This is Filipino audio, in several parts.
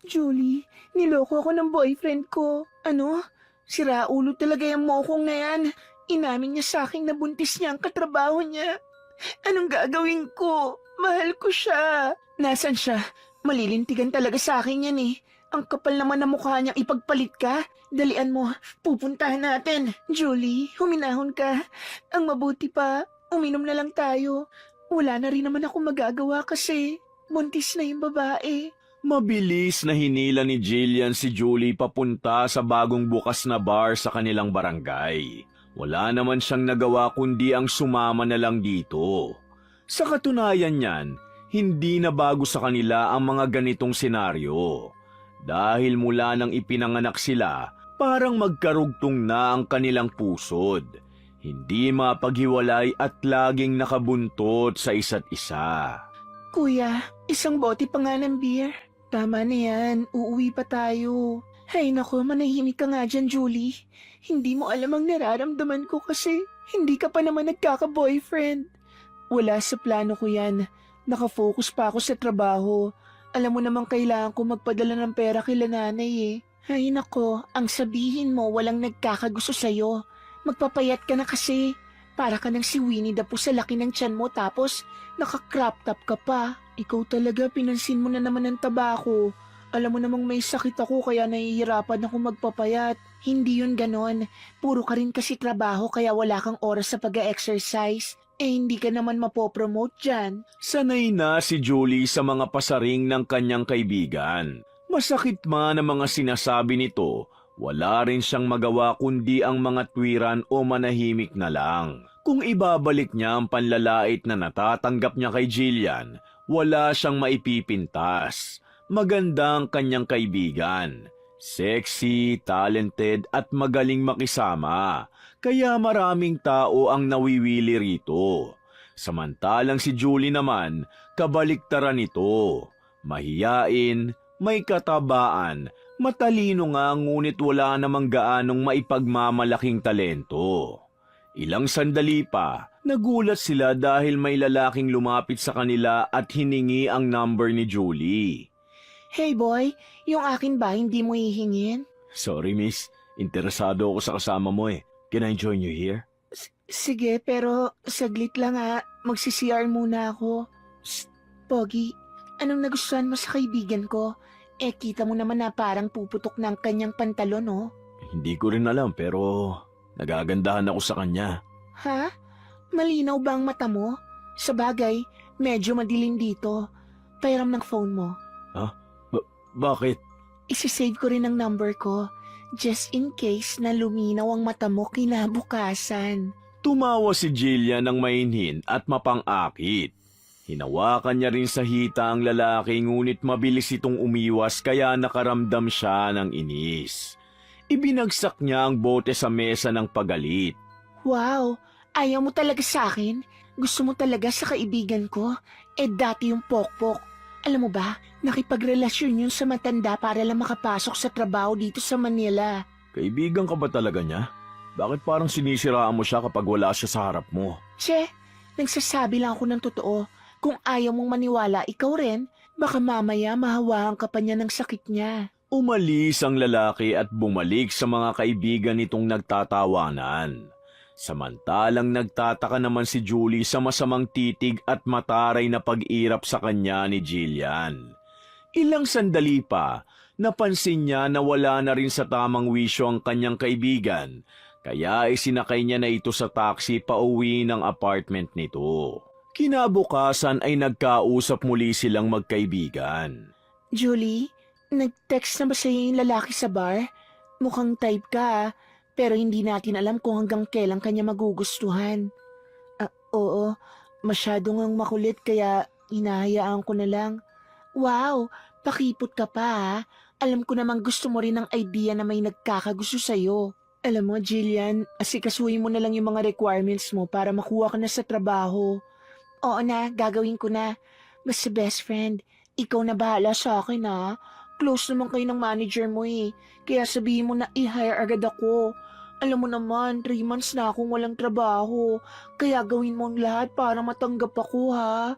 Julie, niloko ako ng boyfriend ko. Ano? Siraulo talaga yung mokong na yan. Inamin niya sa akin na buntis niya ang katrabaho niya. Anong gagawin ko? Mahal ko siya. Nasaan siya? Malilintigan talaga sa akin yan eh. Ang kapal naman na mukha niyang ipagpalit ka. Dalian mo, pupuntahan natin. Julie, huminahon ka. Ang mabuti pa, uminom na lang tayo. Wala na rin naman ako magagawa kasi buntis na yung babae. Mabilis na hinila ni Jillian si Julie papunta sa bagong bukas na bar sa kanilang barangay. Wala naman siyang nagawa kundi ang sumama na lang dito. Sa katunayan niyan, hindi na bago sa kanila ang mga ganitong senaryo. Dahil mula nang ipinanganak sila, parang magkarugtong na ang kanilang pusod. Hindi mapaghiwalay at laging nakabuntot sa isa't isa. Kuya, isang bote pa nga ng beer. Tama na yan, uuwi pa tayo. Hay nako, manahimik ka nga dyan, Julie. Hindi mo alam ang nararamdaman ko kasi hindi ka pa naman nagkaka-boyfriend. Wala sa plano ko yan. Nakafocus pa ako sa trabaho. Alam mo namang kailangan ko magpadala ng pera kila nanay eh. Hay nako, ang sabihin mo walang nagkakagusto sa'yo. Magpapayat ka na kasi. Para ka ng si Winnie the Pooh sa laki ng tiyan mo tapos naka-crop top ka pa. Ikaw talaga, pinansin mo na naman ng taba ko. Alam mo namang may sakit ako kaya nahihirapan ako magpapayat. Hindi yun ganon. Puro ka rin kasi trabaho kaya wala kang oras sa pag-exercise. Hindi ka naman mapopromote dyan. Sanay na si Julie sa mga pasaring ng kanyang kaibigan. Masakit man ang mga sinasabi nito, wala rin siyang magawa kundi ang mga tuwiran o manahimik na lang. Kung ibabalik niya ang panlalait na natatanggap niya kay Jillian, wala siyang maipipintas. Maganda ang kanyang kaibigan. Sexy, talented at magaling makisama. Kaya maraming tao ang nawiwili rito. Samantalang si Julie naman, kabaliktaran nito. Mahiyain, may katabaan, matalino nga ngunit wala namang gaanong maipagmamalaking talento. Ilang sandali pa, nagulat sila dahil may lalaking lumapit sa kanila at hiningi ang number ni Julie. Hey boy, yung akin ba hindi mo hihingin? Sorry miss, interesado ako sa kasama mo eh. Can I join you here? Sige, pero saglit lang ha. Magsi-CR muna ako. Psst, Pogi, anong nagustuhan mo sa kaibigan ko? Eh, kita mo naman na parang puputok ng kanyang pantalon, oh. Hindi ko rin alam pero nagagandahan ako sa kanya. Ha? Malinaw ba ang mata mo? Sa bagay, medyo madilim dito. Pairam ng phone mo. Bakit? Isisave ko rin ang number ko. Just in case na luminaw ang mata mo kinabukasan. Tumawa si Jillian ng mainhin at mapang-akit. Hinawakan niya rin sa hita ang lalaki ngunit mabilis itong umiwas kaya nakaramdam siya ng inis. Ibinagsak niya ang bote sa mesa ng pagalit. Wow, ayaw mo talaga sa akin? Gusto mo talaga sa kaibigan ko? Eh dati yung pokpok. Alam mo ba, nakipagrelasyon yun sa matanda para lang makapasok sa trabaho dito sa Manila. Kaibigan ka ba talaga niya? Bakit parang sinisiraan mo siya kapag wala siya sa harap mo? Che, nagsasabi lang ako ng totoo. Kung ayaw mong maniwala, ikaw rin, baka mamaya mahawaan ka pa niya ng sakit niya. Umalis ang lalaki at bumalik sa mga kaibigan nitong nagtatawanan. Samantalang nagtataka naman si Julie sa masamang titig at mataray na pag-irap sa kanya ni Jillian. Ilang sandali pa, napansin niya na wala na rin sa tamang wisyo ang kanyang kaibigan, kaya isinakay niya na ito sa taxi pauwi ng apartment nito. Kinabukasan ay nagkausap muli silang magkaibigan. Julie, nag-text na ba sa'yo yung lalaki sa bar? Mukhang type ka, pero hindi natin alam kung hanggang kailan kanya magugustuhan. Oo, masyado ngang makulit kaya hinahayaan ko na lang. Wow, pakipot ka pa ha. Alam ko namang gusto mo rin ng idea na may nagkakagusto sa'yo. Alam mo, Jillian, asikasuhin mo na lang yung mga requirements mo para makuha ka na sa trabaho. Oo na, gagawin ko na. Basta best friend, ikaw na bahala sa akin ha. Close naman kayo ng manager mo eh. Kaya sabihin mo na i-hire agad ako. Alam mo naman, 3 months na akong walang trabaho. Kaya gawin mo ang lahat para matanggap ako ha.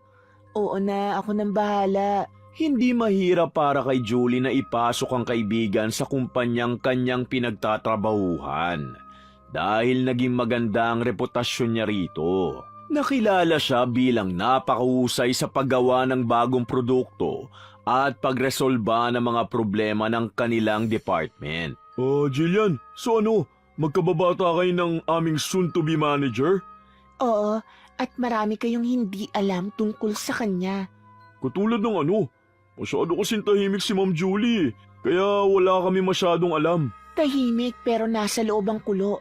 Oo na, ako nang bahala. Hindi mahirap para kay Julie na ipasok ang kaibigan sa kumpanyang kanyang pinagtatrabahuhan dahil naging maganda ang reputasyon niya rito. Nakilala siya bilang napakahusay sa paggawa ng bagong produkto at pagresolba ng mga problema ng kanilang department. Jillian, so ano? Magkababata kayo ng aming soon-to-be manager? Oo, at marami kayong hindi alam tungkol sa kanya. Katulad ng ano? Masyado kasing tahimik si Ma'am Julie, kaya wala kami masyadong alam. Tahimik pero nasa loob ang kulo.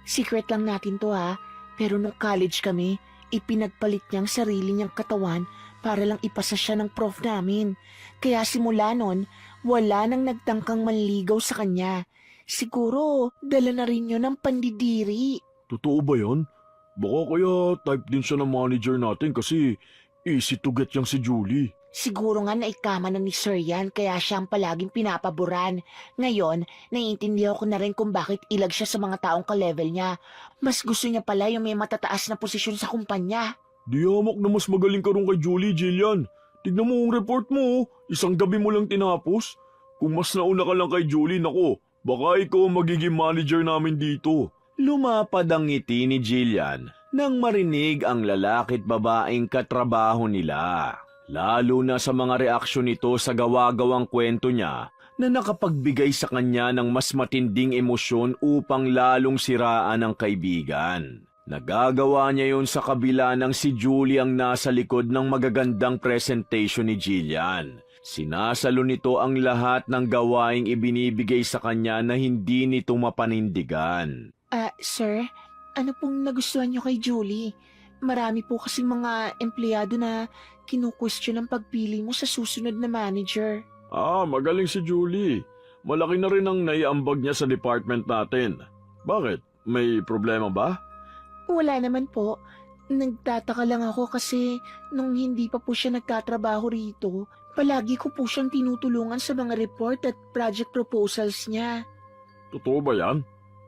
Secret lang natin to ha, pero nung college kami, ipinagpalit niyang sarili niyang katawan para lang ipasa siya ng prof namin. Kaya simula nun, wala nang nagtangkang manligaw sa kanya. Siguro, dala na rin yun ng pandidiri. Totoo ba yan? Baka kaya type din siya ng manager natin kasi easy to get yang si Julie. Siguro nga naikama na ni Sir yan kaya siya ang palaging pinapaboran. Ngayon, naiintindihan ko na rin kung bakit ilag siya sa mga taong ka-level niya. Mas gusto niya pala yung may matataas na posisyon sa kumpanya. Di hamak na mas magaling ka rin kay Julie, Jillian. Tignan mo ang report mo, isang gabi mo lang tinapos. Kung mas nauna ka lang kay Julie, nako, baka ikaw ang magiging manager namin dito. Lumapad ang ngiti ni Jillian nang marinig ang lalaki't babaeng katrabaho nila. Lalo na sa mga reaksyon nito sa gawa-gawang kwento niya na nakapagbigay sa kanya ng mas matinding emosyon upang lalong siraan ang kaibigan. Nagagawa niya yon sa kabila ng si Julie ang nasa likod ng magagandang presentation ni Jillian. Sinasalo nito ang lahat ng gawaing ibinibigay sa kanya na hindi nito mapanindigan. Sir, ano pong nagustuhan niyo kay Julie? Marami po kasing mga empleyado na kinu-question ang pagpili mo sa susunod na manager. Magaling si Julie. Malaki na rin ang naiambag niya sa department natin. Bakit? May problema ba? Wala naman po. Nagtataka lang ako kasi nung hindi pa po siya nagtatrabaho rito, palagi ko po siyang tinutulungan sa mga report at project proposals niya. Totoo ba yan?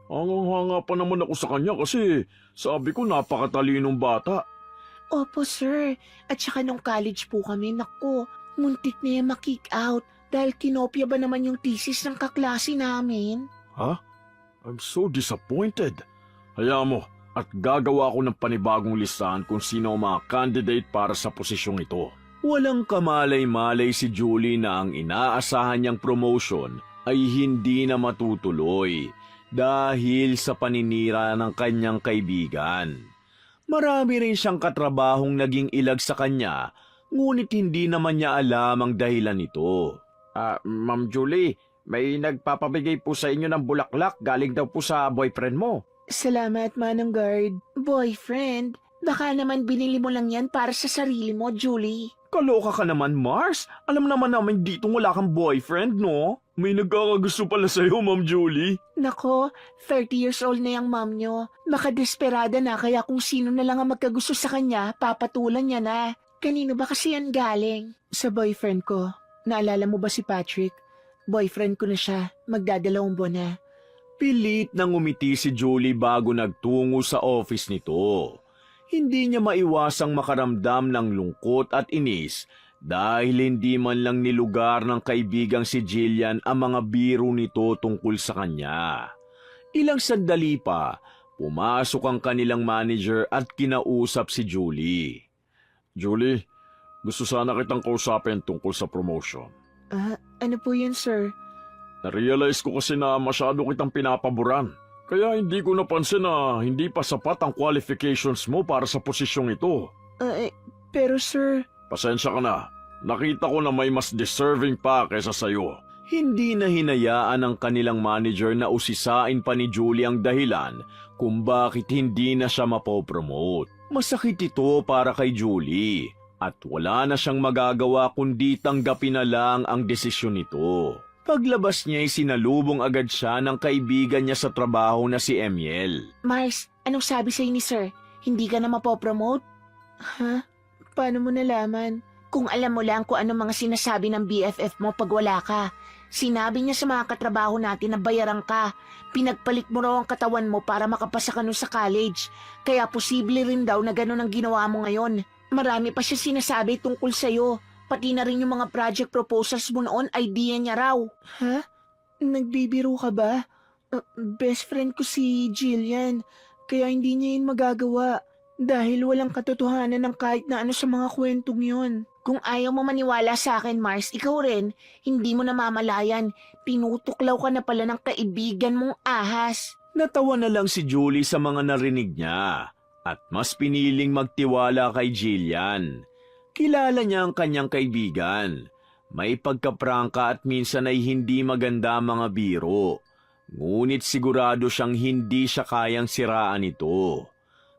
Hangang-hanga pa naman ako sa kanya kasi sabi ko napakatalinong bata. Opo, sir. At saka nung college po kami, naku, muntik na yung ma-kick out dahil kinopya ba naman yung thesis ng kaklase namin? Ha? I'm so disappointed. Hayaan mo at gagawa ko ng panibagong listahan kung sino ang mga candidate para sa posisyong ito. Walang kamalay-malay si Julie na ang inaasahan niyang promotion ay hindi na matutuloy dahil sa paninira ng kanyang kaibigan. Marami rin siyang katrabahong naging ilag sa kanya, ngunit hindi naman niya alam ang dahilan nito. Ma'am Julie, may nagpapabigay po sa inyo ng bulaklak galing daw po sa boyfriend mo. Salamat, Manong Guard. Boyfriend, baka naman binili mo lang yan para sa sarili mo, Julie. Kaloka ka naman, Mars. Alam naman namin dito wala kang boyfriend, no? May nagkakagusto pala sa'yo, Ma'am Julie. Nako, 30 years old na yung mom nyo. Baka desperada na kaya kung sino na lang ang magkagusto sa kanya, papatulan niya na. Kanino ba kasi yan galing? Sa boyfriend ko. Naalala mo ba si Patrick? Boyfriend ko na siya. Magdadalawang buwan na. Pilit nang umiti si Julie bago nagtungo sa office nito. Hindi niya maiwasang makaramdam ng lungkot at inis dahil hindi man lang nilugar ng kaibigang si Jillian ang mga biro nito tungkol sa kanya. Ilang sandali pa, pumasok ang kanilang manager at kinausap si Julie. Julie, gusto sana kitang kausapin tungkol sa promotion. Ano po yun, sir? Na-realize ko kasi na masyado kitang pinapaboran. Kaya hindi ko napansin na hindi pa sapat ang qualifications mo para sa posisyong ito. Pero sir... Pasensya ka na. Nakita ko na may mas deserving pa kaysa sayo. Hindi na hinayaan ng kanilang manager na usisain pa ni Julie ang dahilan kung bakit hindi na siya mapopromote. Masakit ito para kay Julie at wala na siyang magagawa kundi tanggapin na lang ang desisyon nito. Paglabas niya ay sinalubong agad siya ng kaibigan niya sa trabaho na si Emiel. Mars, anong sabi sa'yo ni sir? Hindi ka na mapopromote? Ha? Paano mo nalaman? Kung alam mo lang kung ano mga sinasabi ng BFF mo pag wala ka. Sinabi niya sa mga katrabaho natin na bayaran ka. Pinagpalit mo raw ang katawan mo para makapasa ka nun sa college. Kaya posible rin daw na ganun ang ginawa mo ngayon. Marami pa siya sinasabi tungkol sa'yo. Pati na rin yung mga project proposals mo noon, idea niya raw. Ha? Nagbibiro ka ba? Best friend ko si Jillian, kaya hindi niya yun magagawa. Dahil walang katotohanan ng kahit na ano sa mga kwentong yun. Kung ayaw mo maniwala sa akin, Mars, ikaw rin, hindi mo namamalayan. Pinutuklaw ka na pala ng kaibigan mong ahas. Natawa na lang si Julie sa mga narinig niya at mas piniling magtiwala kay Jillian. Kilala niya ang kanyang kaibigan. May pagkaprangka at minsan ay hindi maganda ang mga biro. Ngunit sigurado siyang hindi siya kayang siraan ito.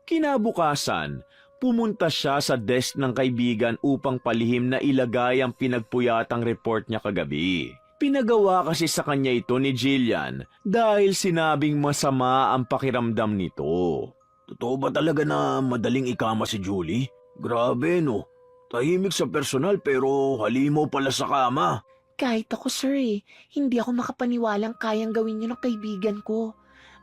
Kinabukasan, pumunta siya sa desk ng kaibigan upang palihim na ilagay ang pinagpuyatang report niya kagabi. Pinagawa kasi sa kanya ito ni Jillian dahil sinabing masama ang pakiramdam nito. Totoo ba talaga na madaling ikama si Julie? Grabe no. Tahimik sa personal pero halimaw pala sa kama. Kahit ako, sir, hindi ako makapaniwalang kayang gawin yun ng kaibigan ko.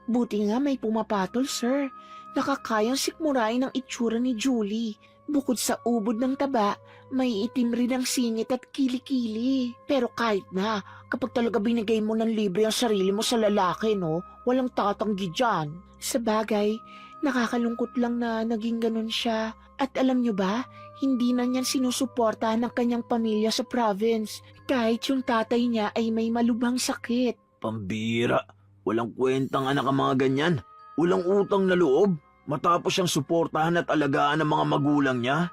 Buti nga may pumapatol, sir. Nakakayang sikmurain ang itsura ni Julie. Bukod sa ubod ng taba, may itim rin ang singit at kilikili. Pero kahit na, kapag talaga binigay mo ng libre ang sarili mo sa lalaki, no, walang tatanggi dyan. Sa bagay, nakakalungkot lang na naging ganun siya. At alam nyo ba, hindi na niyan sinusuportahan ng kanyang pamilya sa province. Kahit yung tatay niya ay may malubhang sakit. Pambira, walang kwentang anak ang mga ganyan. Walang utang na loob. Matapos siyang suportahan at alagaan ng mga magulang niya.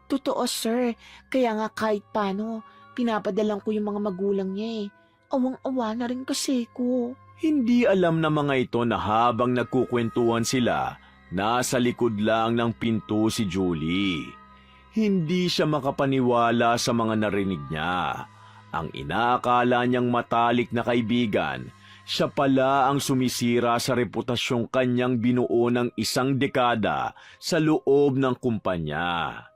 Totoo, sir. Kaya nga kahit paano, pinapadalang ko yung mga magulang niya. Awang-awa na rin kasi ko. Hindi alam ng mga ito na habang nagkukwentuhan sila, nasa likod lang ng pinto si Julie. Hindi siya makapaniwala sa mga narinig niya. Ang inaakala niyang matalik na kaibigan, siya pala ang sumisira sa reputasyong kanyang binuo ng isang dekada sa loob ng kumpanya.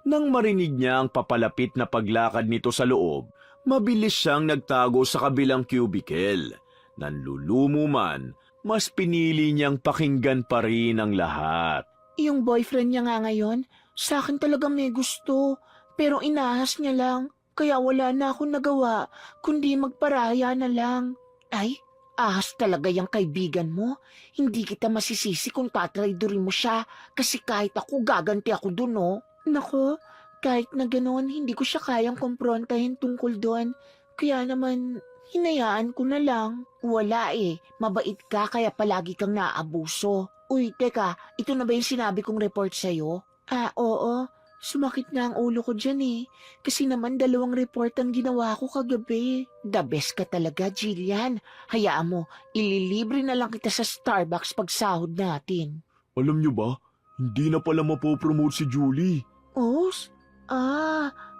Nang marinig niya ang papalapit na paglakad nito sa loob, mabilis siyang nagtago sa kabilang cubicle. Nanlulumo man, mas pinili niyang pakinggan pa rin ang lahat. Yung boyfriend niya nga ngayon, sa akin talaga may gusto. Pero inahas niya lang. Kaya wala na akong nagawa, kundi magparaya na lang. Ay, ahas talaga yung kaibigan mo. Hindi kita masisisi kung tatraidorin mo siya. Kasi kahit ako, gaganti ako dun, no? Nako, kahit na ganoon, hindi ko siya kayang kumprontahin tungkol doon. Kaya naman, hinayaan ko na lang. Wala mabait ka kaya palagi kang naaabuso. Uy, teka, ito na ba yung sinabi kong report sa'yo? Oo. Sumakit na ang ulo ko dyan Kasi naman 2 report ang ginawa ko kagabi. The best ka talaga, Jillian. Hayaan mo, ililibre na lang kita sa Starbucks pag sahod natin. Alam niyo ba, hindi na pala mapopromote si Julie. Os?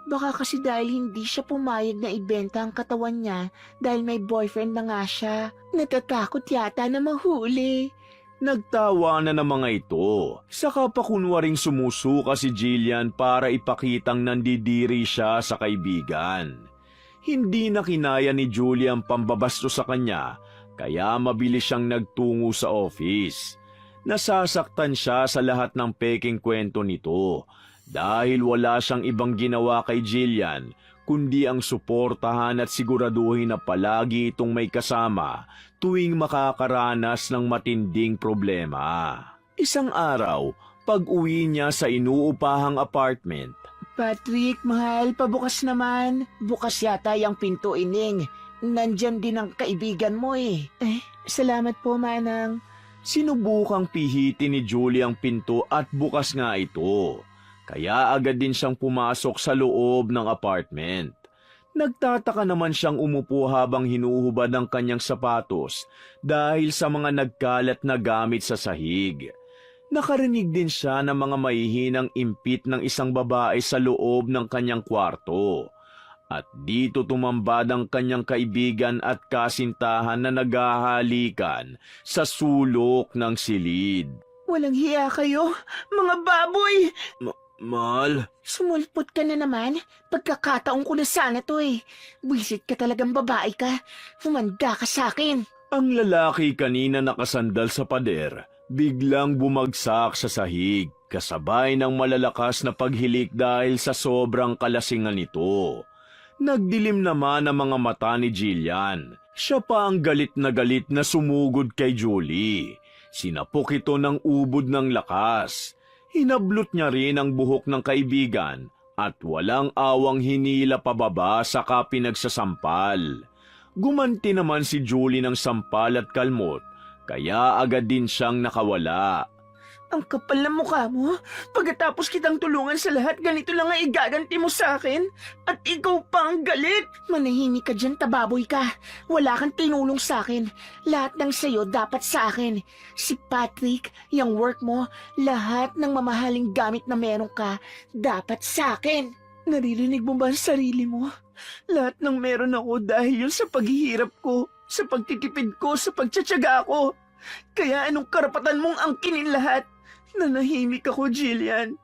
Baka kasi dahil hindi siya pumayag na ibenta ang katawan niya dahil may boyfriend na nga siya. Natatakot yata na mahuli. Nagtawa na ng mga ito. Saka pa kunwaring sumusuka si Jillian para ipakitang nandidiri siya sa kaibigan. Hindi na kinaya ni Julie ang pambabasto sa kanya, kaya mabilis siyang nagtungo sa office. Nasasaktan siya sa lahat ng peking kwento nito dahil wala siyang ibang ginawa kay Jillian kundi ang suportahan at siguraduhin na palagi itong may kasama tuwing makakaranas ng matinding problema. Isang araw, pag-uwi niya sa inuupahang apartment, Patrick, mahal, pabukas naman. Bukas yata yung pinto, Ining. Nandyan din ang kaibigan mo Salamat po, Manang. sinubukang pihitin ni Julie ang pinto at bukas nga ito. Kaya agad din siyang pumasok sa loob ng apartment. Nagtataka naman siyang umupo habang hinuhubad ang kanyang sapatos dahil sa mga nagkalat na gamit sa sahig. Nakarinig din siya ng mga mahihinang impit ng isang babae sa loob ng kanyang kwarto. At dito tumambad ang kanyang kaibigan at kasintahan na naghahalikan sa sulok ng silid. Walang hiya kayo, mga baboy! Mahal, Sumulpot ka na naman. Pagkakataon ko na sana to Buisit ka talagang babae ka. Humanda ka sa akin. ang lalaki kanina nakasandal sa pader, biglang bumagsak sa sahig. kasabay ng malalakas na paghilik dahil sa sobrang kalasingan nito. Nagdilim naman ang mga mata ni Jillian. Siya pa ang galit na sumugod kay Julie. Sinapok ito ng ubod ng lakas. Hinablot niya rin ang buhok ng kaibigan at walang awang hinila pababa saka pinagsasampal. Gumanti naman si Julie ng sampal at kalmot, kaya agad din siyang nakawala. Ang kapal na mukha mo. Pagkatapos kitang tulungan sa lahat, ganito lang ang igaganti mo sa akin. At ikaw pa ang galit. Manahimik ka dyan, tababoy ka. Wala kang tinulong sa akin. Lahat ng sayo dapat sa akin. Si Patrick, yung work mo, lahat ng mamahaling gamit na meron ka, dapat sa akin. Naririnig mo ba ang sarili mo? Lahat ng meron ako dahil yun sa paghihirap ko, sa pagtitipid ko, sa pagtsatsaga ko. Kaya anong karapatan mong angkinin lahat? Nanahimik ako, Jillian.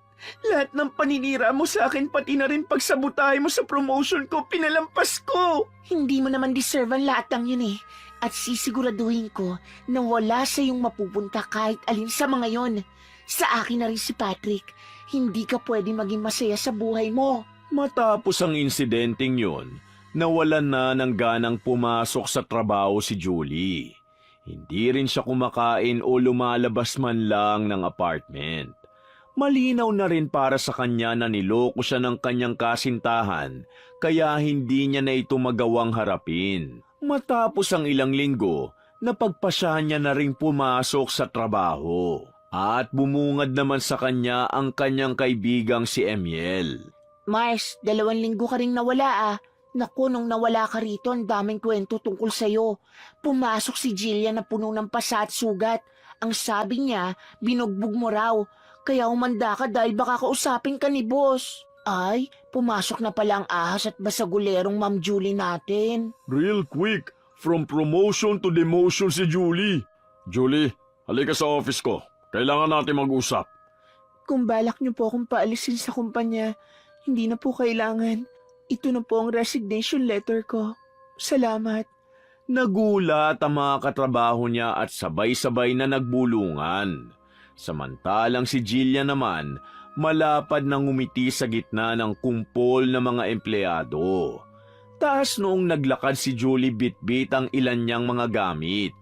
Lahat ng paninira mo sa akin, pati na rin pagsabutahe mo sa promotion ko, pinalampas ko. Hindi mo naman deserve ang lahat ng yun eh. At sisiguraduhin ko na wala sa iyong mapupunta kahit alin sa mga yon. Sa akin na rin si Patrick. Hindi ka pwede maging masaya sa buhay mo. Matapos ang insidenteng yun, nawalan na ng ganang pumasok sa trabaho si Julie. Hindi rin siya kumakain o lumalabas man lang ng apartment. Malinaw na rin para sa kanya na niloko siya ng kanyang kasintahan, kaya hindi niya na ito magawang harapin. Matapos ang ilang linggo, napagpasyahan niya na rin pumasok sa trabaho. At bumungad naman sa kanya ang kanyang kaibigang si Emiel. Mars, 2 linggo ka ring nawala ah. Naku, nung nawala ka rito, ang daming kwento tungkol sa'yo. Pumasok si Jillian na puno ng pasa at sugat. Ang sabi niya, binugbog mo raw. Kaya umanda ka dahil baka kausapin ka ni boss. Ay, pumasok na pala ang ahas at basagulerong Ma'am Julie natin. Real quick, from promotion to demotion si Julie. Julie, halika sa office ko. Kailangan natin mag-usap. Kung balak niyo po akong paalisin sa kumpanya, hindi na po kailangan. Ito na po ang resignation letter ko. Salamat. Nagulat ang mga katrabaho niya at sabay-sabay na nagbulungan. Samantalang si Jillian naman, malapad na ngumiti sa gitna ng kumpol ng mga empleyado. Taas noong naglakad si Julie bitbit ang ilan niyang mga gamit.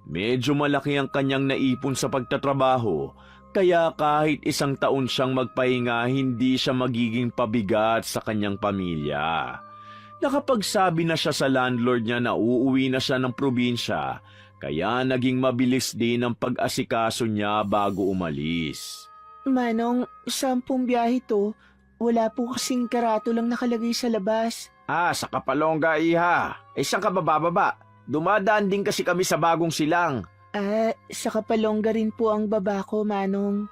Medyo malaki ang kanyang naipon sa pagtatrabaho, kaya kahit 1 taon siyang magpahinga, hindi siya magiging pabigat sa kanyang pamilya. Nakapagsabi na siya sa landlord niya na uuwi na siya ng probinsya, kaya naging mabilis din ang pag-asikaso niya bago umalis. Manong, 10 biyahe to. Wala po kasing karato lang nakalagay sa labas. Sa Kapalonga, iha. Saan ka bababa? Dumadaan din kasi kami sa Bagong Silang. Sa Kapalongga rin po ang baba ko, Manong.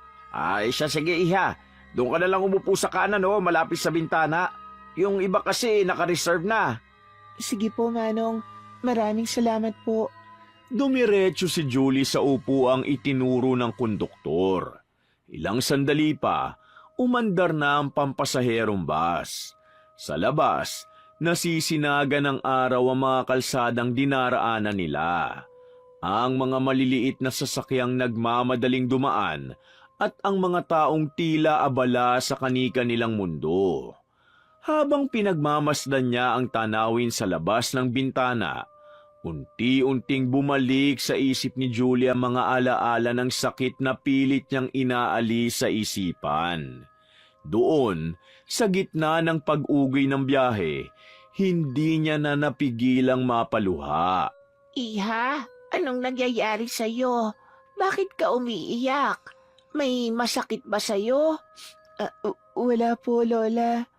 Sige iha. Doon ka na lang umupo sa kanan, malapit sa bintana. Yung iba kasi naka-reserve na. Sige po, Manong. Maraming salamat po. Dumiretso si Julie sa upuang itinuro ng konduktor. Ilang sandali pa, umandar na ang pampasaherong bus. Sa labas, nasisinaga ng araw ang mga kalsadang dinaraanan nila. Ang mga maliliit na sasakyang nagmamadaling dumaan at ang mga taong tila abala sa kanika nilang mundo. Habang pinagmamasdan niya ang tanawin sa labas ng bintana, unti-unting bumalik sa isip ni Julia ang mga alaala ng sakit na pilit niyang inaalis sa isipan. Doon, sa gitna ng pag-ugoy ng biyahe, hindi niya na napigilang mapaluha. Iha, anong nangyayari sa'yo? Bakit ka umiiyak? May masakit ba sa'yo? Wala po, Lola.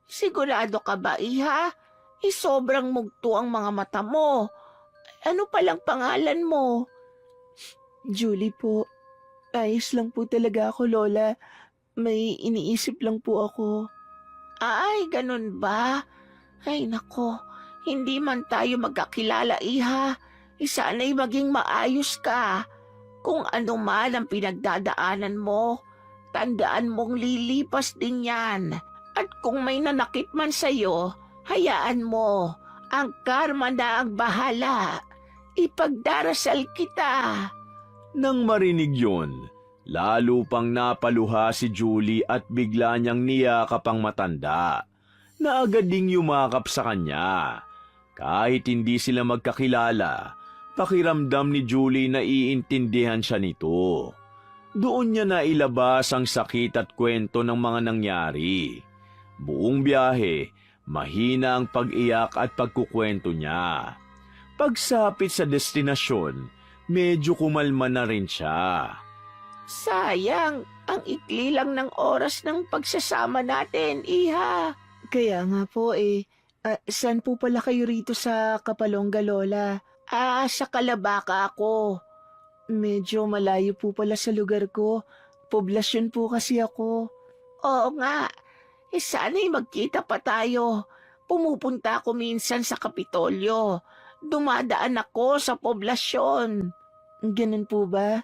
Sigurado ka ba, Iha? Sobrang mugto ang mga mata mo. Ano palang pangalan mo? Julie po. Ayos lang po talaga ako, Lola. May iniisip lang po ako. Ay, ganun ba? Ay, nako. Hindi man tayo magkakilala, Iha. Sana'y maging maayos ka. Kung ano man ang pinagdadaanan mo, tandaan mong lilipas din yan. At kung may nanakit man sa'yo, hayaan mo. Ang karma na ang bahala. Ipagdarasal kita. Nang marinig yon, Lalo pang napaluha si Julie at bigla niyang niyakap ang matanda, na agad ding yumakap sa kanya. Kahit hindi sila magkakilala, pakiramdam ni Julie na iintindihan siya nito. Doon niya nailabas ang sakit at kwento ng mga nangyari. Buong biyahe, mahina ang pag-iyak at pagkukwento niya. Pagsapit sa destinasyon, medyo kumalma na rin siya. Sayang, ang ikli lang ng oras ng pagsasama natin, Iha. Kaya nga po saan po pala kayo rito sa Kapalongga, Lola? Sa Kalabaka ako. Medyo malayo po pala sa lugar ko. Poblasyon po kasi ako. Oo nga, sana'y magkita pa tayo. Pumupunta ako minsan sa Kapitolyo. Dumadaan ako sa poblasyon. Ganun po ba?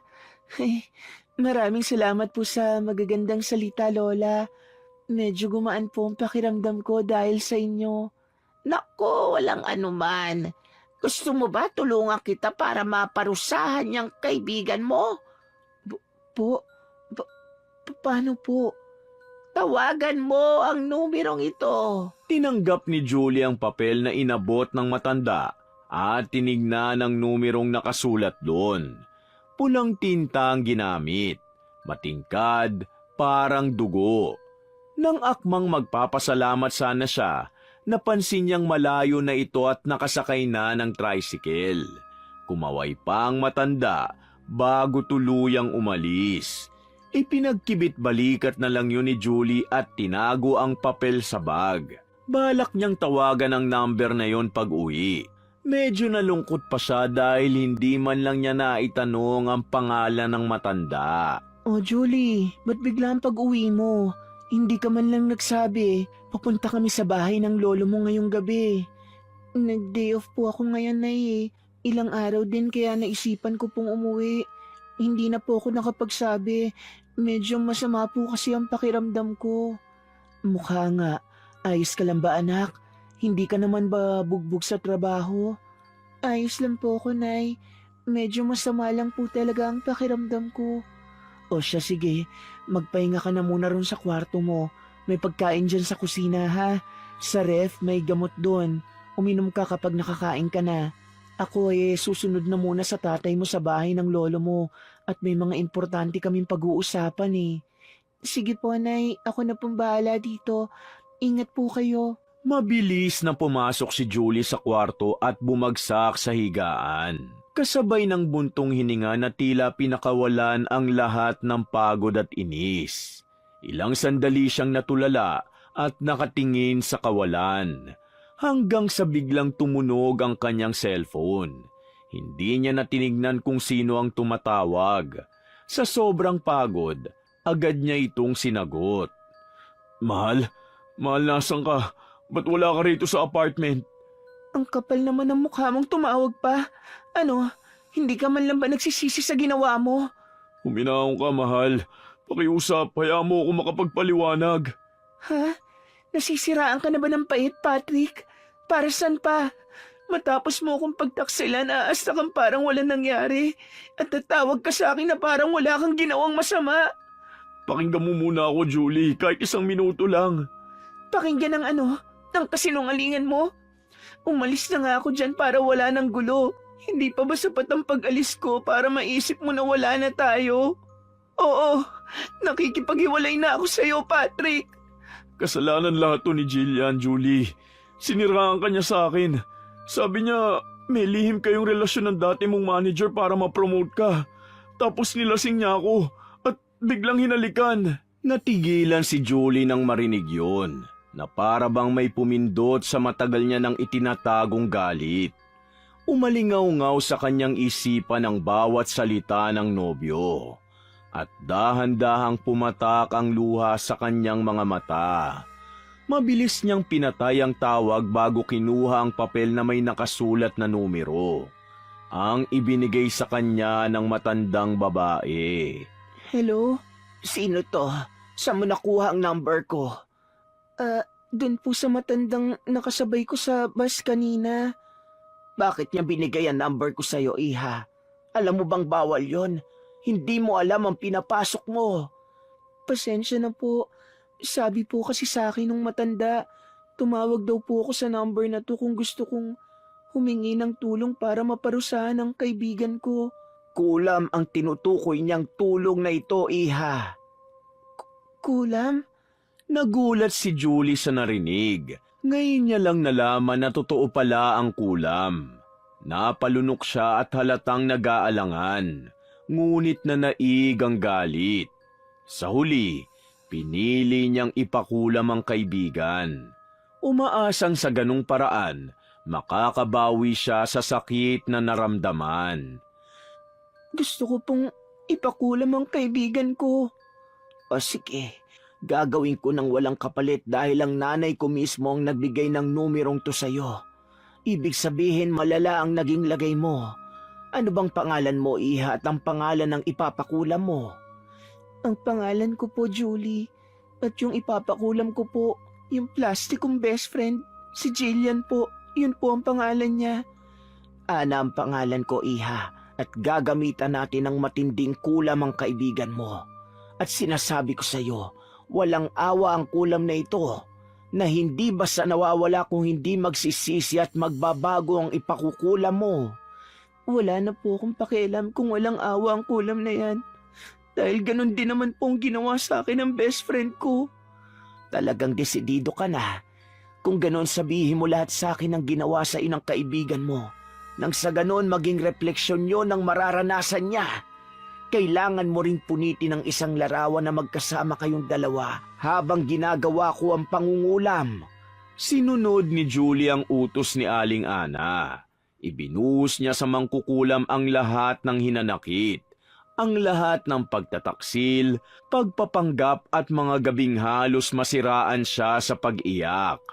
Maraming salamat po sa magagandang salita, Lola. Medyo gumaan po ang pakiramdam ko dahil sa inyo. Nako, walang anuman. Gusto mo ba tulungan kita para maparusahan niyang kaibigan mo? Paano po? Tawagan mo ang numerong ito. Tinanggap ni Julie ang papel na inabot ng matanda at tinignan ang numerong nakasulat doon. Pulang tinta ang ginamit, matingkad, parang dugo. Nang akmang magpapasalamat sana siya, napansin niyang malayo na ito at nakasakay na ng tricycle. Kumaway pa ang matanda bago tuluyang umalis. Ipinagkibit balikat na lang yun ni Julie at tinago ang papel sa bag. Balak niyang tawagan ang number na yon pag-uwi. Medyo nalungkot pa siya dahil hindi man lang niya naitanong ang pangalan ng matanda. Oh, Julie, ba't bigla ang pag-uwi mo? Hindi ka man lang nagsabi. Papunta kami sa bahay ng lolo mo ngayong gabi. Nag-day off po ako ngayon, Nay. Ilang araw din kaya naisipan ko pong umuwi. Hindi na po ako nakapagsabi. Medyo masama po kasi ang pakiramdam ko. Mukha nga. Ayos ka lang ba, anak? Hindi ka naman ba bugbog sa trabaho? Ayos lang po ako, Nay. Medyo masama lang po talaga ang pakiramdam ko. O siya, sige. Magpahinga ka na muna ron sa kwarto mo. May pagkain dyan sa kusina, ha? Sa ref, may gamot doon. Uminom ka kapag nakakain ka na. Ako susunod na muna sa tatay mo sa bahay ng lolo mo. At may mga importante kaming pag-uusapan Sige po, Nay. Ako na pong bahala dito. Ingat po kayo. Mabilis na pumasok si Julie sa kwarto at bumagsak sa higaan. Kasabay ng buntong hininga na tila pinakawalan ang lahat ng pagod at inis. Ilang sandali siyang natulala at nakatingin sa kawalan. Hanggang sa biglang tumunog ang kanyang cellphone. Hindi niya natinignan kung sino ang tumatawag. Sa sobrang pagod, agad niya itong sinagot. Mahal, nasan ka? Ba't wala ka rito sa apartment? Ang kapal naman ng mukha mong tumawag pa. Ano, hindi ka man lang ba nagsisisi sa ginawa mo? Huminahon ka, mahal. Pakiusap, hayaan mo ako makapagpaliwanag. Ha? Nasisiraan ka na ba ng pait, Patrick? Para saan pa? Matapos mo akong pagtaksilan, aasta kang parang walang nangyari. At tatawag ka sa akin na parang wala kang ginawang masama. Pakinggan mo muna ako, Julie, kahit 1 minuto lang. Pakinggan ang ano? Ng kasinungalingan mo? Umalis na nga ako dyan para wala ng gulo. Hindi pa ba sapat ang pag-alis ko para maisip mo na wala na tayo? Oo, nakikipaghiwalay na ako sa'yo, Patrick. Kasalanan lahat to ni Jillian, Julie. Siniraan ka niya sa akin. Sabi niya, may lihim kayong relasyon ng dati mong manager para ma-promote ka. Tapos nilasing niya ako at biglang hinalikan. Natigilan si Julie nang marinig yun, na para bang may pumindot sa matagal niya nang itinatagong galit. Umalingaw-ngaw sa kanyang isipan ang bawat salita ng nobyo. At dahan-dahang pumatak ang luha sa kanyang mga mata. Mabilis niyang pinatay ang tawag bago kinuha ang papel na may nakasulat na numero. Ang ibinigay sa kanya ng matandang babae. Hello? Sino to? Saan mo nakuha ang number ko? Dun po sa matandang nakasabay ko sa bus kanina. Bakit niya binigay ang number ko sa'yo, Iha? Alam mo bang bawal yon? Hindi mo alam ang pinapasok mo. Pasensya na po. Sabi po kasi sa akin nung matanda, tumawag daw po ako sa number na to kung gusto kong humingi ng tulong para maparusahan ang kaibigan ko. Kulam ang tinutukoy niyang tulong na ito, iha. Kulam? Nagulat si Julie sa narinig. Ngayon niya lang nalaman na totoo pala ang kulam. Napalunok siya at halatang nag-aalangan, ngunit nanaig ang galit. Sa huli, pinili niyang ipakulam ang kaibigan. Umaasang sa ganung paraan, makakabawi siya sa sakit na naramdaman. Gusto ko pong ipakulam ang kaibigan ko. O sige, gagawin ko ng walang kapalit dahil ang nanay ko mismo ang nagbigay ng numerong to sa'yo. Ibig sabihin malala ang naging lagay mo. Ano bang pangalan mo, iha, at ang pangalan ng ipapakulam mo? Ang pangalan ko po, Julie. At yung ipapakulam ko po, yung plastic kong best friend, si Jillian po. Yun po ang pangalan niya. Ana ang pangalan ko, iha, at gagamitan natin ng matinding kulam ang kaibigan mo. At sinasabi ko sa iyo, walang awa ang kulam na ito, na hindi basta nawawala kung hindi magsisisi at magbabago ang ipakukulam mo. Wala na po akong pakialam kung walang awa ang kulam na yan. Dahil ganun din naman pong ginawa sa akin ng best friend ko. Talagang desidido ka na. Kung ganun sabihin mo lahat sa akin ang ginawa sa inang kaibigan mo. Nang sa ganun maging refleksyon yon ng mararanasan niya. Kailangan mo ring punitin ang isang larawan na magkasama kayong dalawa habang ginagawa ko ang pangungulam. Sinunod ni Julie ang utos ni Aling Ana. Ibinuhos niya sa mangkukulam ang lahat ng hinanakit. Ang lahat ng pagtataksil, pagpapanggap at mga gabing halos masiraan siya sa pag-iyak.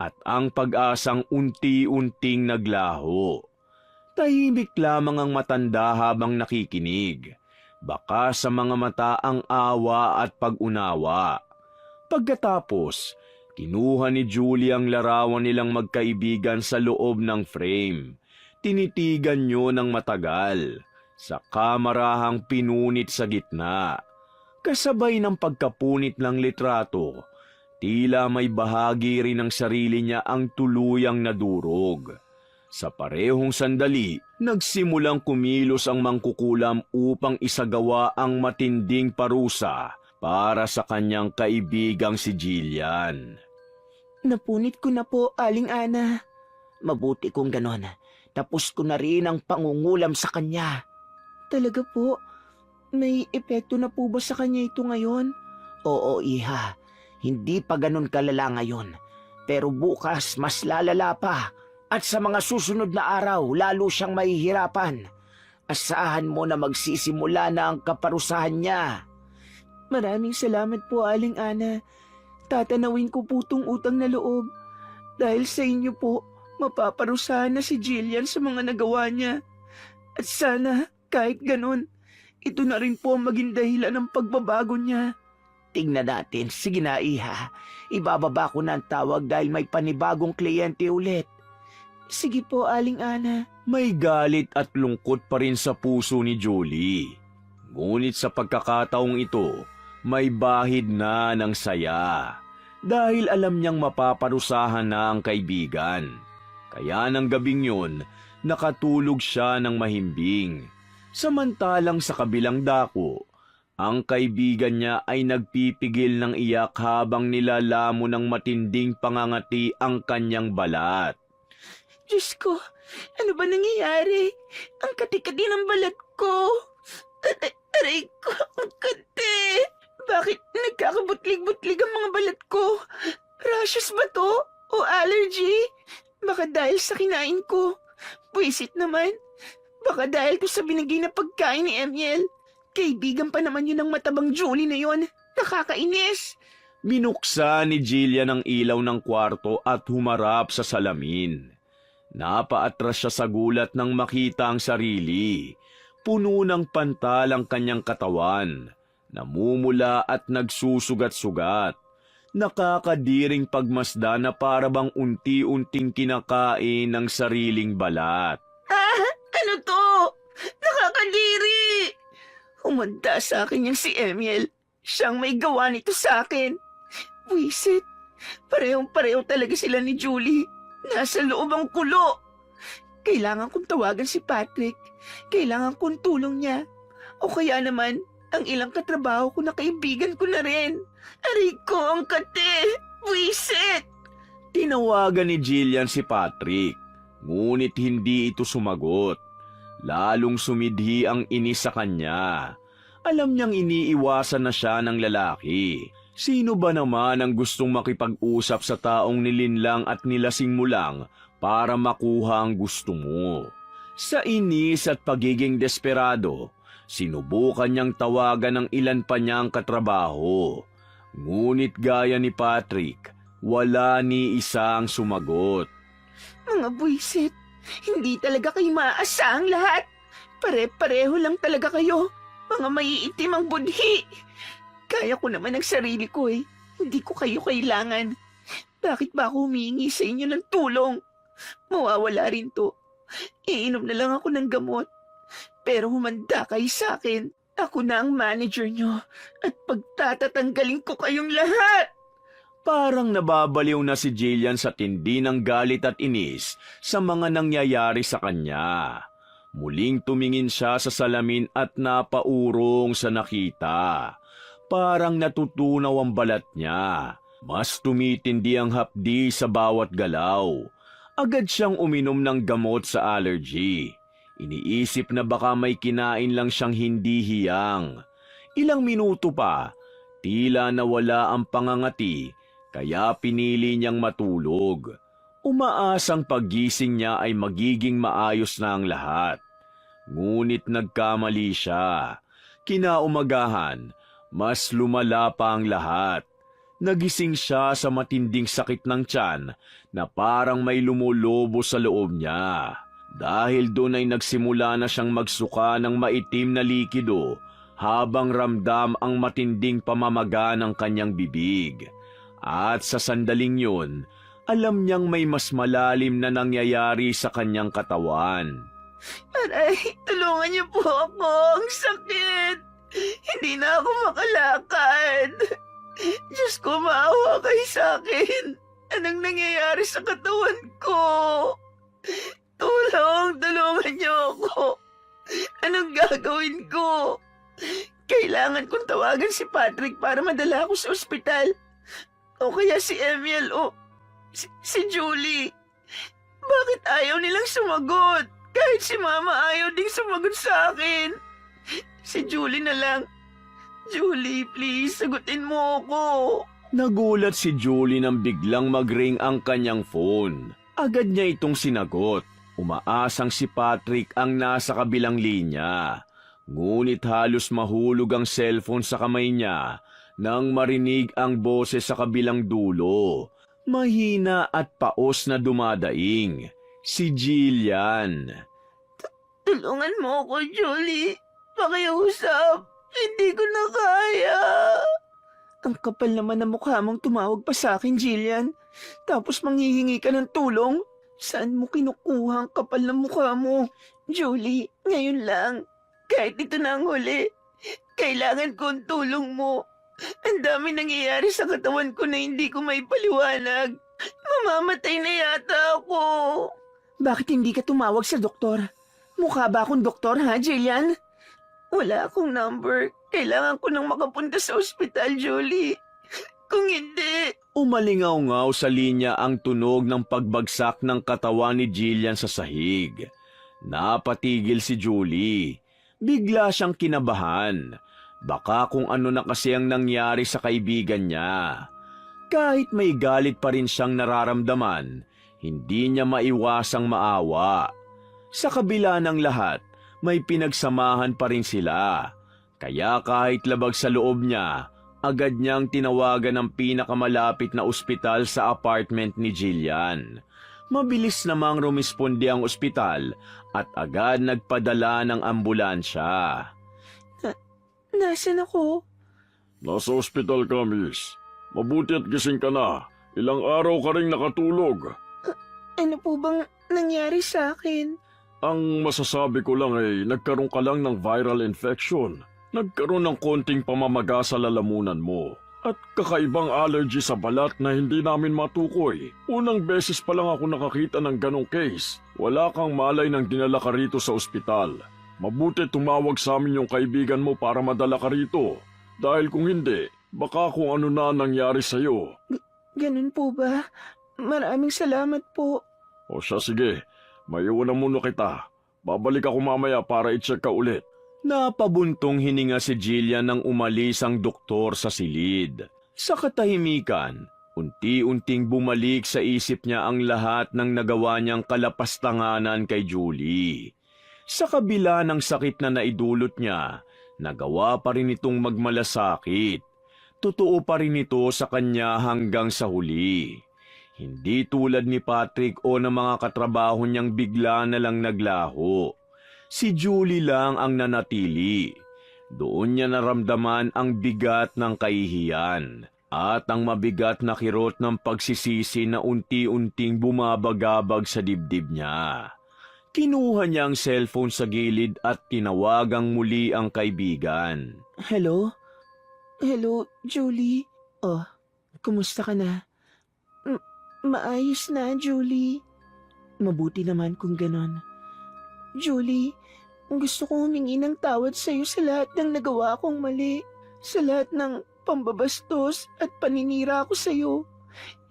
At ang pag-asang unti-unting naglaho. Tahimik lamang ang matanda habang nakikinig. Baka sa mga mata ang awa at pag-unawa. Pagkatapos, kinuha ni Julie ang larawan nilang magkaibigan sa loob ng frame. Tinitigan niyo ng matagal. Sa kamarahang pinunit sa gitna. Kasabay ng pagkapunit ng litrato, tila may bahagi rin ng sarili niya ang tuluyang nadurog. Sa parehong sandali, nagsimulang kumilos ang mangkukulam upang isagawa ang matinding parusa para sa kanyang kaibigang si Jillian. Napunit ko na po, Aling Ana. Mabuti kung ganon. Tapos ko na rin ang pangungulam sa kanya. Talaga po? May epekto na po ba sa kanya ito ngayon? Oo, iha. Hindi pa ganun kalala ngayon. Pero bukas mas lalala pa. At sa mga susunod na araw, lalo siyang mahihirapan. Asahan mo na magsisimula na ang kaparusahan niya. Maraming salamat po, Aling Ana. Tatanawin ko po tong utang na loob. Dahil sa inyo po, mapaparusahan na si Jillian sa mga nagawa niya. At sana, kahit ganun, ito na rin po ang maging dahilan ng pagbabago niya. Tingnan natin. Sige na, iha. Ibababa ko na ang tawag dahil may panibagong kliyente ulit. Sige po, Aling Ana. May galit at lungkot pa rin sa puso ni Julie. Ngunit sa pagkakataong ito, may bahid na ng saya. Dahil alam niyang mapaparusahan na ang kaibigan. Kaya ng gabing yun, nakatulog siya ng mahimbing. Samantalang sa kabilang dako, ang kaibigan niya ay nagpipigil ng iyak habang nilalamon ng matinding pangangati ang kanyang balat. Diyos ko, ano ba nangyayari? Ang kati-kati ng balat ko. Aray ko, ang kati. Bakit nagkakabutlig-butlig ang mga balat ko? Rashes ba to? O allergy? Baka dahil sa kinain ko. Buisit naman. Baka dahil ko sa binigay na pagkain ni Emiel. Kaibigan pa naman yun ng matabang Julie na yun. Nakakainis. Binuksan ni Jillian ang ilaw ng kwarto at humarap sa salamin. Napaatras siya sa gulat nang makita ang sarili. Puno ng pantal ang kanyang katawan. Namumula at nagsusugat-sugat. Nakakadiring pagmasda na para bang unti-unting kinakain ng sariling balat. Ano to? Nakakadiri! Umanda sa akin yung si Emil. Siyang may gawa nito sa akin. Wisit, parehong-pareho talaga sila ni Julie. Nasa loob ang kulo. Kailangan kong tawagan si Patrick. Kailangan kong tulong niya. O kaya naman, ang ilang katrabaho ko na kaibigan ko na rin. Aray ko, ang kate! Wisit! Tinawagan ni Jillian si Patrick, ngunit hindi ito sumagot. Lalong sumidhi ang inis sa kanya. Alam niyang iniiwasan na siya ng lalaki. Sino ba naman ang gustong makipag-usap sa taong nilinlang at nilasing mo lang para makuha ang gusto mo? Sa inis at pagiging desperado, sinubukan niyang tawagan ng ilan pa niyang katrabaho. Ngunit gaya ni Patrick, wala ni isang sumagot. Mga buwisit, hindi talaga kayo maaasahang lahat. Pare-pareho lang talaga kayo. Mga maiitim ang budhi. Kaya ko naman ang sarili ko eh. Hindi ko kayo kailangan. Bakit ba ako humingi sa inyo ng tulong? Mawawala rin to. Iinom na lang ako ng gamot. Pero humanda kayo sa akin. Ako na ang manager nyo. At pagtatatanggalin ko kayong lahat. Parang nababaliw na si Jillian sa tindi ng galit at inis sa mga nangyayari sa kanya. Muling tumingin siya sa salamin at napaurong sa nakita. Parang natutunaw ang balat niya. Mas tumitindi ang hapdi sa bawat galaw. Agad siyang uminom ng gamot sa allergy. Iniisip na baka may kinain lang siyang hindi hiyang. Ilang minuto pa, tila nawala ang pangangati, kaya pinili niyang matulog. Umaasang paggising niya ay magiging maayos na ang lahat. Ngunit nagkamali siya. Kinaumagahan, mas lumala pa ang lahat. Nagising siya sa matinding sakit ng tiyan na parang may lumulobo sa loob niya. Dahil doon ay nagsimula na siyang magsuka ng maitim na likido habang ramdam ang matinding pamamaga ng kanyang bibig. At sa sandaling yun, alam niyang may mas malalim na nangyayari sa kanyang katawan. Aray, tulungan niyo po ako. Ang sakit. Hindi na ako makalakad. Diyos ko, maawa kayo sa akin. Anong nangyayari sa katawan ko? Tulungan niyo ako. Anong gagawin ko? Kailangan kong tawagan si Patrick para madala ako sa ospital. O kaya si Emil o si Julie. Bakit ayaw nilang sumagot? Kahit si Mama ayaw ding sumagot sa akin. Si Julie na lang. Julie, please, sagutin mo ako. Nagulat si Julie nang biglang mag-ring ang kanyang phone. Agad niya itong sinagot. Umaasang si Patrick ang nasa kabilang linya. Ngunit halos mahulog ang cellphone sa kamay niya nang marinig ang boses sa kabilang dulo. Mahina at paos na dumadaing. Si Jillian. Tulungan mo ako, Julie. Pakiusap. Hindi ko na kaya. Ang kapal naman ng mukha mong tumawag pa sa akin, Jillian. Tapos manghihingi ka ng tulong. Saan mo kinukuha ang kapal ng mukha mo? Julie, ngayon lang. Kahit ito na ang huli. Kailangan ko ang tulong mo. Ang dami nangyayari sa katawan ko na hindi ko may paliwanag. Mamamatay na yata ako. Bakit hindi ka tumawag sa doktor? Mukha ba akong doktor, ha, Jillian? Wala akong number. Kailangan ko nang makapunta sa ospital, Julie. Kung hindi... Umalingaw-ngaw sa linya ang tunog ng pagbagsak ng katawan ni Jillian sa sahig. Napatigil si Julie. Bigla siyang kinabahan. Baka kung ano na kasi ang nangyari sa kaibigan niya. Kahit may galit pa rin siyang nararamdaman, hindi niya maiwasang maawa. Sa kabila ng lahat, may pinagsamahan pa rin sila. Kaya kahit labag sa loob niya, agad niyang tinawagan ang pinakamalapit na ospital sa apartment ni Jillian. Mabilis namang rumisponde ang ospital at agad nagpadala ng ambulansya. Nasaan ako? Nasa ospital ka, miss. Mabuti at gising ka na. Ilang araw ka rin nakatulog. Ano po bang nangyari sa akin? Ang masasabi ko lang ay nagkaroon ka lang ng viral infection. Nagkaroon ng konting pamamaga sa lalamunan mo at kakaibang allergy sa balat na hindi namin matukoy. Unang beses pa lang ako nakakita ng ganong case. Wala kang malay nang dinala ka rito sa ospital. Mabuti tumawag sa amin yung kaibigan mo para madala ka rito. Dahil kung hindi, baka kung ano na nangyari sa'yo. Ganun po ba? Maraming salamat po. O siya, sige. Maiwan muna kita. Babalik ako mamaya para i-check ka ulit. Napabuntong hininga si Jillian nang umalis ang doktor sa silid. Sa katahimikan, unti-unting bumalik sa isip niya ang lahat ng nagawa niyang kalapastanganan kay Julie. Sa kabila ng sakit na naidulot niya, nagawa pa rin itong magmalasakit. Totoo pa rin ito sa kanya hanggang sa huli. Hindi tulad ni Patrick o ng mga katrabaho niyang bigla na lang naglaho. Si Julie lang ang nanatili. Doon niya naramdaman ang bigat ng kahihiyan at ang mabigat na kirot ng pagsisisi na unti-unting bumabagabag sa dibdib niya. Kinuha niya ang cellphone sa gilid at tinawagang muli ang kaibigan. Hello? Hello, Julie? Oh, kumusta ka na? Maayos na, Julie. Mabuti naman kung ganon. Julie, gusto kong humingi ng tawad sa'yo sa lahat ng nagawa kong mali. Sa lahat ng pambabastos at paninira ko sa'yo.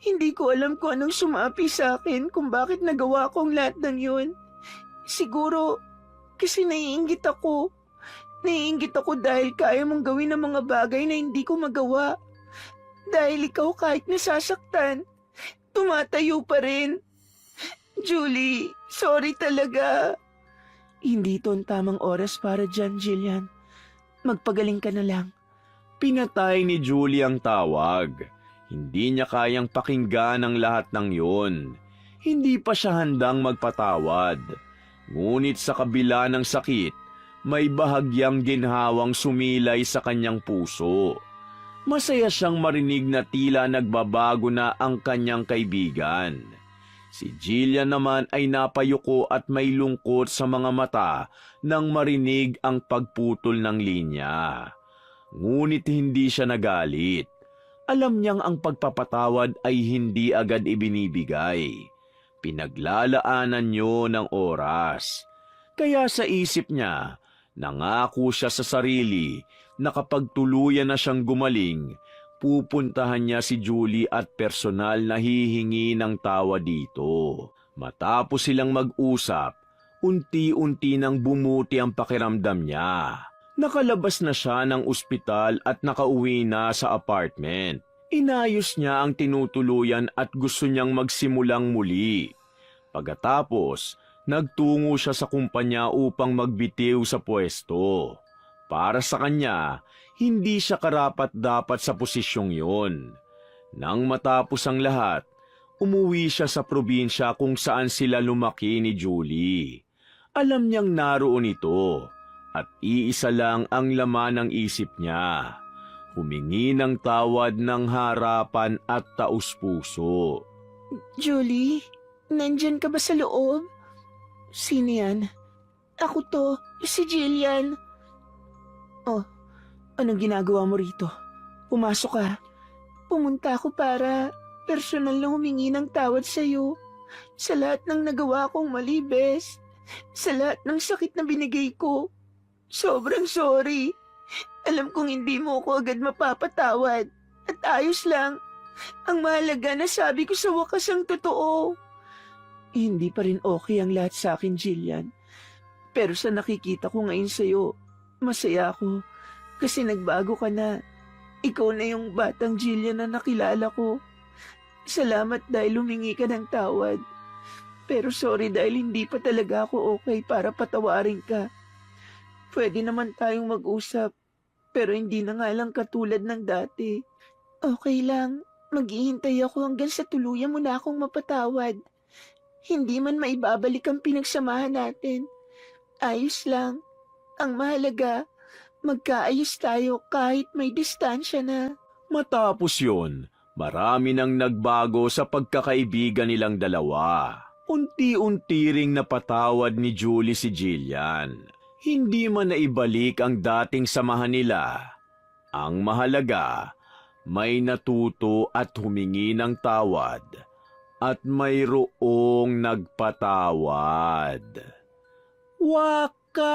Hindi ko alam kung anong sumapi sa akin kung bakit nagawa kong lahat ng yun. Siguro, kasi naiinggit ako. Naiinggit ako dahil kaya mong gawin ang mga bagay na hindi ko magawa. Dahil ikaw kahit nasasaktan, tumatayo pa rin. Julie, sorry talaga. Hindi ito ang tamang oras para dyan, Jillian. Magpagaling ka na lang. Pinatay ni Julie ang tawag. Hindi niya kayang pakinggan ang lahat ng yon. Hindi pa siya handang magpatawad. Ngunit sa kabila ng sakit, may bahagyang ginhawang sumilay sa kanyang puso. Masaya siyang marinig na tila nagbabago na ang kanyang kaibigan. Si Jillian naman ay napayuko at may lungkot sa mga mata nang marinig ang pagputol ng linya. Ngunit hindi siya nagalit. Alam niyang ang pagpapatawad ay hindi agad ibinibigay. Pinaglalaanan niyo ng oras. Kaya sa isip niya, nangako siya sa sarili na kapag tuluyan na siyang gumaling, pupuntahan niya si Julie at personal na hihingi ng tawa dito. Matapos silang mag-usap, unti-unti nang bumuti ang pakiramdam niya. Nakalabas na siya ng ospital at nakauwi na sa apartment. Inayos niya ang tinutuluyan at gusto niyang magsimulang muli. Pagkatapos, nagtungo siya sa kumpanya upang magbitiw sa pwesto. Para sa kanya, hindi siya karapat-dapat sa posisyong yon. Nang matapos ang lahat, umuwi siya sa probinsya kung saan sila lumaki ni Julie. Alam niyang naroon ito at iisa lang ang laman ng isip niya. Humingi ng tawad ng harapan at taus-puso. Julie, nandyan ka ba sa loob? Sino yan? Ako to, si Jillian. Oh, anong ginagawa mo rito? Pumasok ka. Pumunta ako para personal na humingi ng tawad sa'yo. Sa lahat ng nagawa kong mali, Bes. Sa lahat ng sakit na binigay ko. Sobrang sorry. Alam kong hindi mo ako agad mapapatawad. At ayos lang. Ang mahalaga na sabi ko sa wakas ang totoo. Hindi pa rin okay ang lahat sa akin, Jillian. Pero sa nakikita ko ngayon sa'yo, masaya ako. Kasi nagbago ka na. Ikaw na yung batang Jillian na nakilala ko. Salamat dahil humingi ka ng tawad. Pero sorry dahil hindi pa talaga ako okay para patawarin ka. Pwede naman tayong mag-usap, pero hindi na nga lang katulad ng dati. Okay lang, maghihintay ako hanggang sa tuluyan mo na akong mapatawad. Hindi man maibabalik ang pinagsamahan natin. Ayos lang. Ang mahalaga, magkaayos tayo kahit may distansya na. Matapos yun, marami nang nagbago sa pagkakaibigan nilang dalawa. Unti-unti ring napatawad ni Julie si Jillian. Hindi man naibalik ang dating samahan nila. Ang mahalaga, may natuto at humingi ng tawad at mayroong nagpatawad. Wakas!